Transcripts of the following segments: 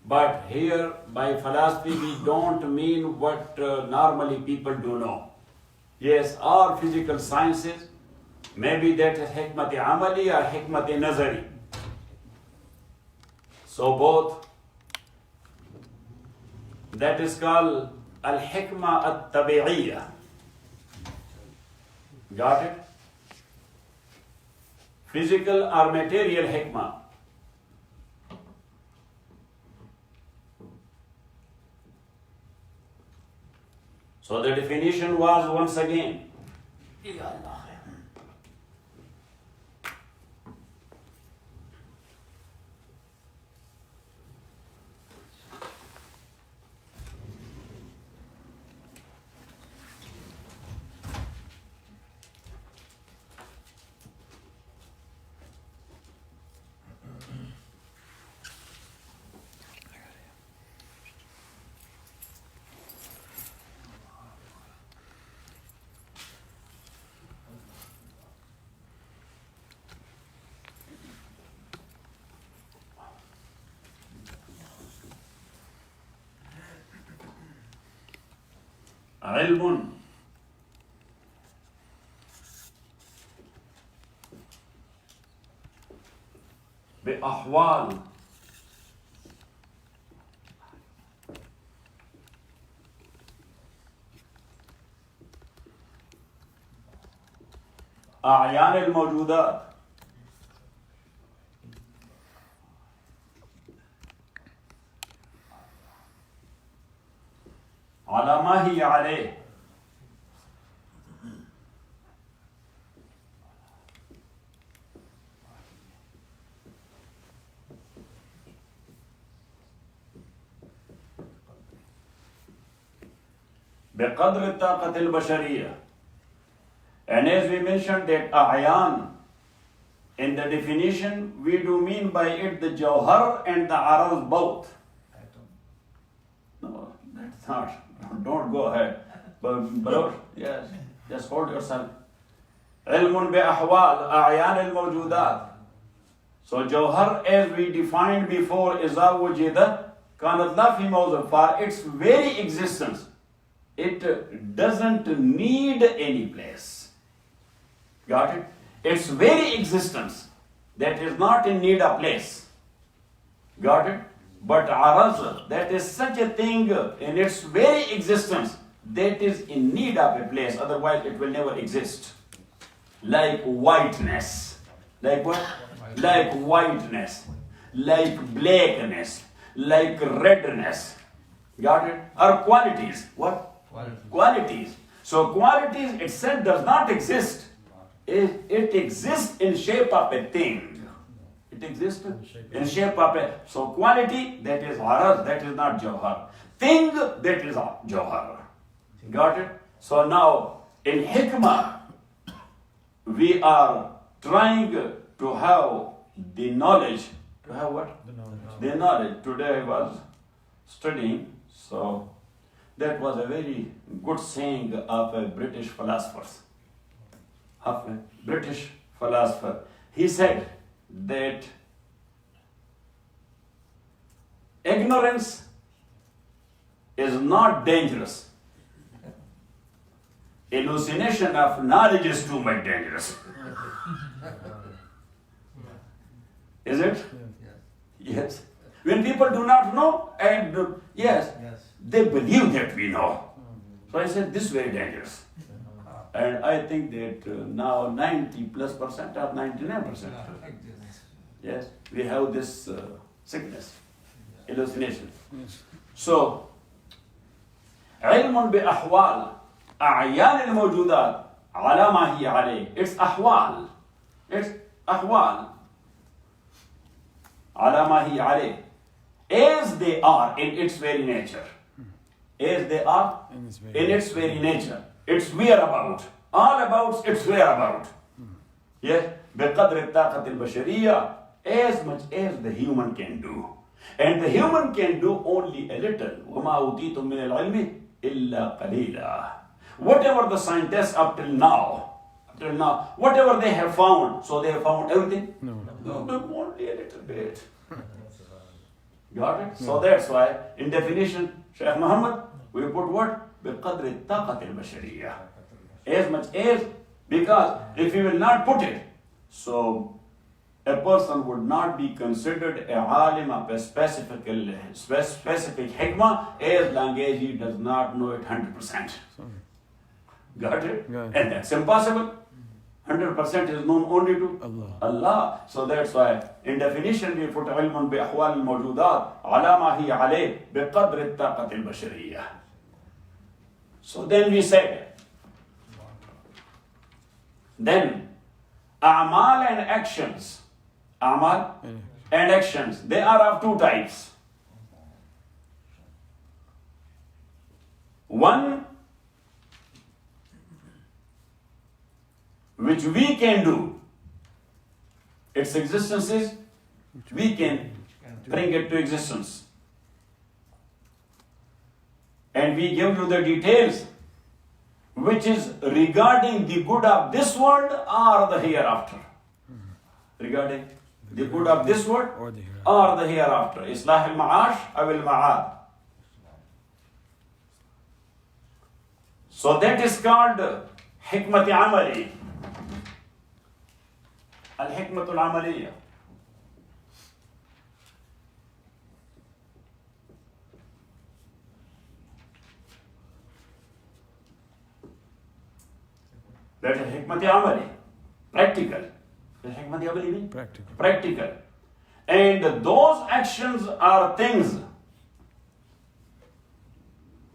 But here, by philosophy, we don't mean what normally people do know. Yes, all physical sciences, maybe that is hikmat amali or hikmat nazari. So both, that is called al-hikmah at-tabi'iyya. Got it? Physical or material hikmah. So the definition was once again, علم بأحوال أعيان الموجودات على ما هي عليه بقدر الطاقة البشرية. And as we mentioned that أعيان, in the definition we do mean by it the jawhar and the araz both. No, that's not. Don't go ahead. But yes, just hold yourself. علم بأحوال أعيان الموجودات. So jawhar, as we defined before, إذا وجد كانت لا في موضع, for its very existence. It doesn't need any place. Got it? Its very existence, that is not in need of place. Got it? But araz, that is such a thing in its very existence that is in need of a place, otherwise it will never exist. Like whiteness. Like what? Like whiteness. Like blackness. Like redness. Got it? Or qualities. What? Qualities. So qualities itself does not exist. It exists in shape of a thing. It exists in shape of a... So quality, that is araz, that is not jawhar. Thing, that is jawhar. Got it? So now, in hikmah, we are trying to have the knowledge. To have what? The knowledge. Today I was studying, so that was a very good saying of a British philosopher. He said that ignorance is not dangerous. Hallucination of knowledge is too much dangerous. Is it? Yes. When people do not know, and yes, they believe that we know. So I said, this is very dangerous. And I think that now 90+% or 99%. Yes, we have this sickness, hallucination. So, علم بأحوال أعيان الموجودات على ما هي عليه. It's أحوال. It's أحوال على ما هي عليه. As they are in its very nature. As they are in its very nature. Its whereabout. All about its whereabout. Yes? بقدر الطاقة البشرية, as much as the human can do. And the human can do only a little. وما أوتيتم من العلم إلا قليلا. Whatever the scientists up till now, whatever they have found, so they have found everything? No, only a little bit. Got it? So that's why in definition, Shaykh Muhammad, we put what? بِقَدْرِ الطَّاقَةِ الْبَشَرِيَّةِ. As much as, because if you will not put it, so a person would not be considered a alim of a specific hikmah as long as he does not know it 100%. Got it? And that's impossible. 100% is known only to Allah. So that's why in definition we put ilmun bi ahwal al-mawjudat ala ma hiya alayh bi qadr al-taqat al-bashariyah. So then we said, then a'mal and actions, they are of two types. One, which we can do, its existence is, we can bring it to existence. And we give you the details, which is regarding the good of this world or the hereafter. Regarding the good of this world or the hereafter. Islah al-ma'ash aw al-ma'ad. So that is called hikmat amali. Al-hikmat al-amaliyya. That is hikmat amali, practical. The hikmat amali means practical. And those actions are things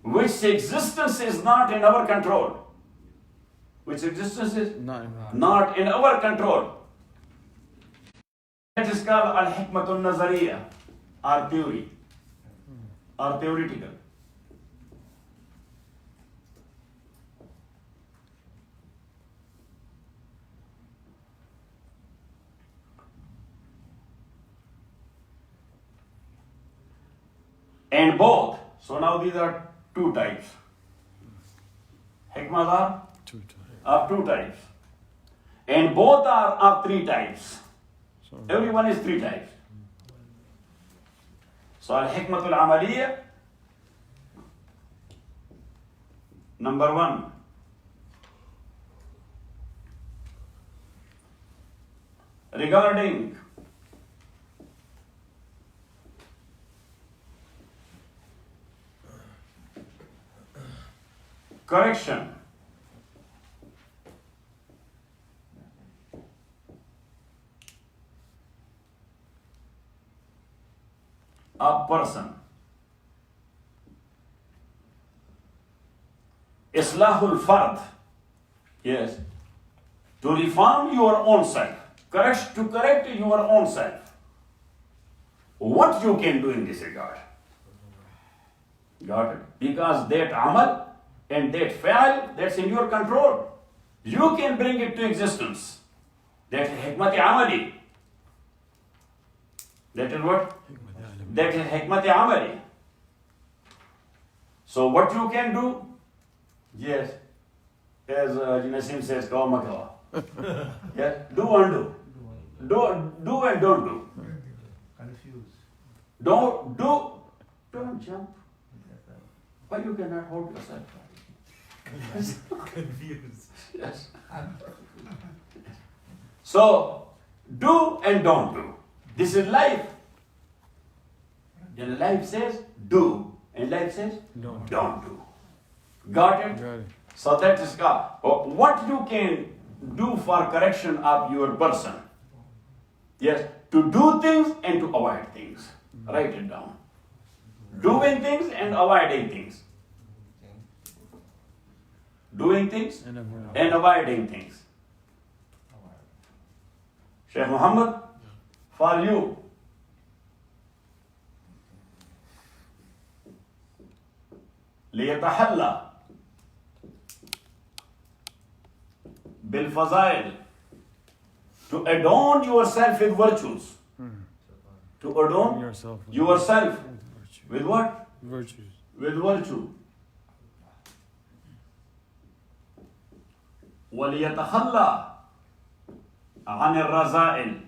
which existence is not in our control. Which existence is not in our control. That is called al-hikmat al-nazariyya, or theory, or theoretical. And both, so now these are two types. Hikmahs are of two types. And both are of three types. Everyone is three types. So al-hikmatul amaliyya, number one, regarding correction a person. Islahul fard, yes, to reform your own self, to correct your own self. What you can do in this regard? Got it? Because that amal and that fi'al, that's in your control. You can bring it to existence. That is hikmat amali. That is what? That is hikmat amali. So what you can do? Yes, as Nasim says, kawa makawa. Yes, do and do. Do and don't do. Confused. Don't jump. Why you cannot hold yourself? Confused. Yes. So, do and don't do. This is life. And life says do, and life says don't do. Got it? So that is what you can do for correction of your person. Yes, to do things and to avoid things. Write it down. Doing things and avoiding things. Doing things and avoiding things. Shaykh Muhammad, for you, ليتحلى بالفضائل, to adorn yourself with virtues. To adorn yourself with what? Virtues. With virtue. وَلِيَتَخَلَّى عَنِ الرَّذَائِلِ,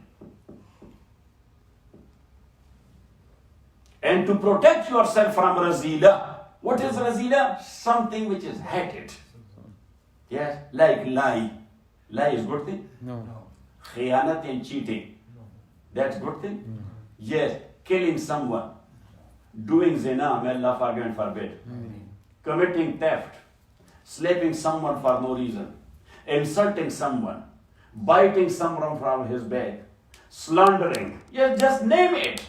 and to protect yourself from razila. What is razila? Something which is hated. Yes, like lie. Lie is good thing? No. Khiyanat and cheating. That's good thing? Yes, killing someone, doing zina, may Allah forgive and forbid, committing theft, slapping someone for no reason, insulting someone, biting someone from his back, slandering. Yes, just name it.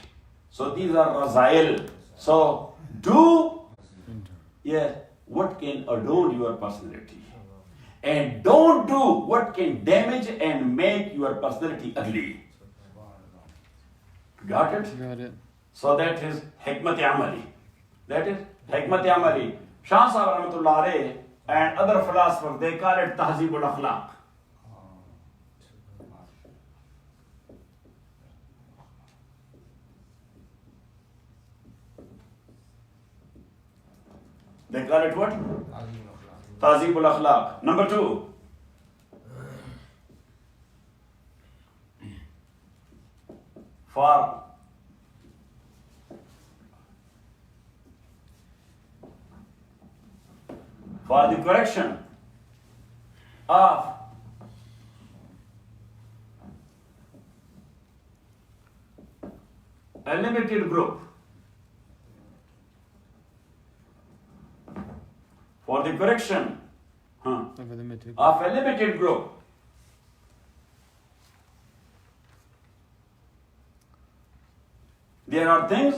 So these are razail. So do, yes, what can adorn your personality. And don't do what can damage and make your personality ugly. Got it? Got it. So that is hikmat amali. That is hikmat amali. Shah Sahib Rahmatullah Alayhi and other philosophers, they call it tahzib al akhlaq. They call it what? Tahzib al akhlaq. Number 2. For the correction of a limited group, for the correction of a limited group, there are things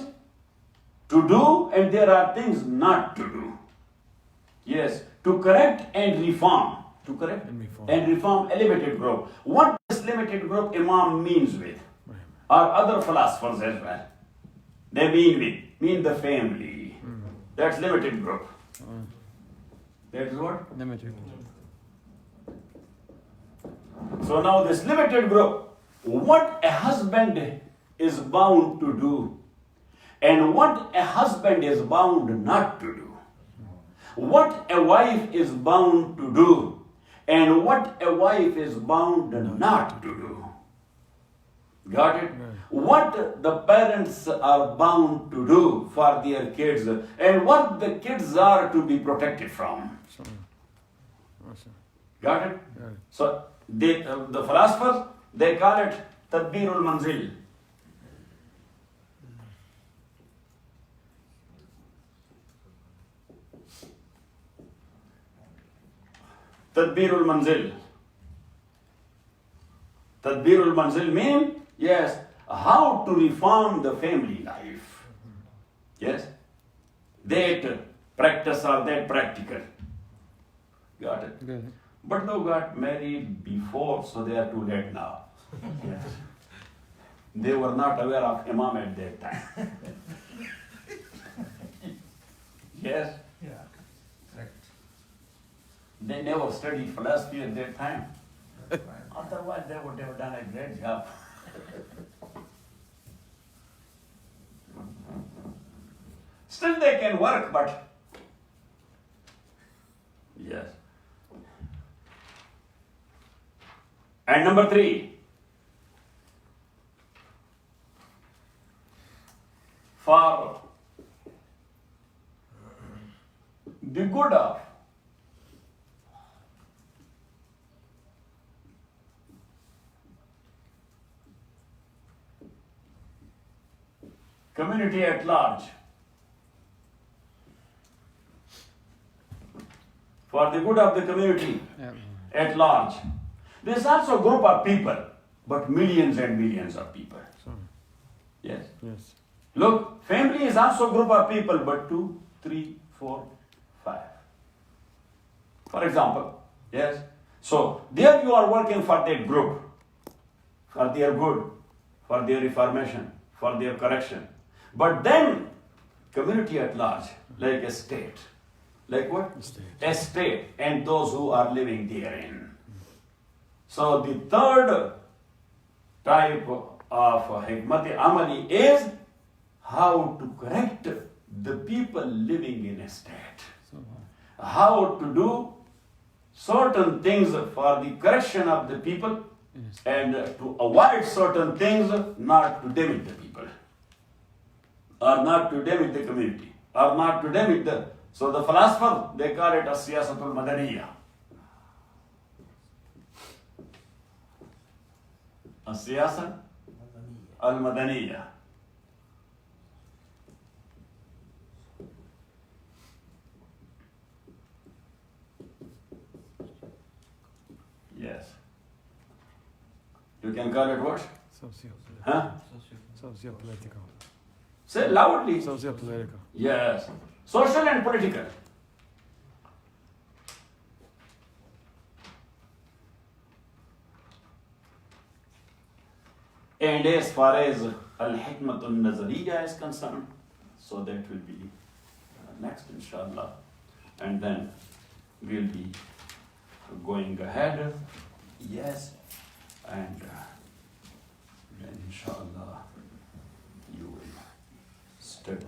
to do and there are things not to do. Yes, to correct and reform. To correct and reform a limited group. What this limited group Imam means with, or other philosophers as well, they mean the family. That's limited group. That is what? Limited. So now this limited group, what a husband is bound to do and what a husband is bound not to do. What a wife is bound to do and what a wife is bound not to do. Got it? What the parents are bound to do for their kids and what the kids are to be protected from. Got it? So the philosophers, they call it Tadbir ul Manzil. Tadbir ul Manzil. Tadbir ul Manzil means, yes, how to reform the family life. Yes? That practice or that practical. Got it? Good. But they got married before, so they are too late now. Yes. They were not aware of Imam at that time. Yes? Yeah, correct. They never studied philosophy at that time. That's right. Otherwise, they would have done a great job. Still, they can work, but yes. And number 3, for the good of community at large, for the good of the community at large. There's also a group of people, but millions and millions of people. Yes. Yes. Look, family is also a group of people, but 2, 3, 4, 5. For example, yes. So there you are working for that group, for their good, for their reformation, for their correction. But then community at large, like a state. Like what? A state and those who are living therein. So the third type of hikmat amali is how to correct the people living in a state. How to do certain things for the correction of the people and to avoid certain things not to damage the people. are not today with the community, are not today with the, so the philosopher, they call it a Seerat Un Nabi. A Seerat Un Nabi. Yes. You can call it what? Huh? Socio-political. Say loudly. Socio-political. Yes. Social and political. And as far as Al-Hikmatun Nazariya is concerned, so that will be next inshallah. And then we'll be going ahead. Yes. And then inshallah you will study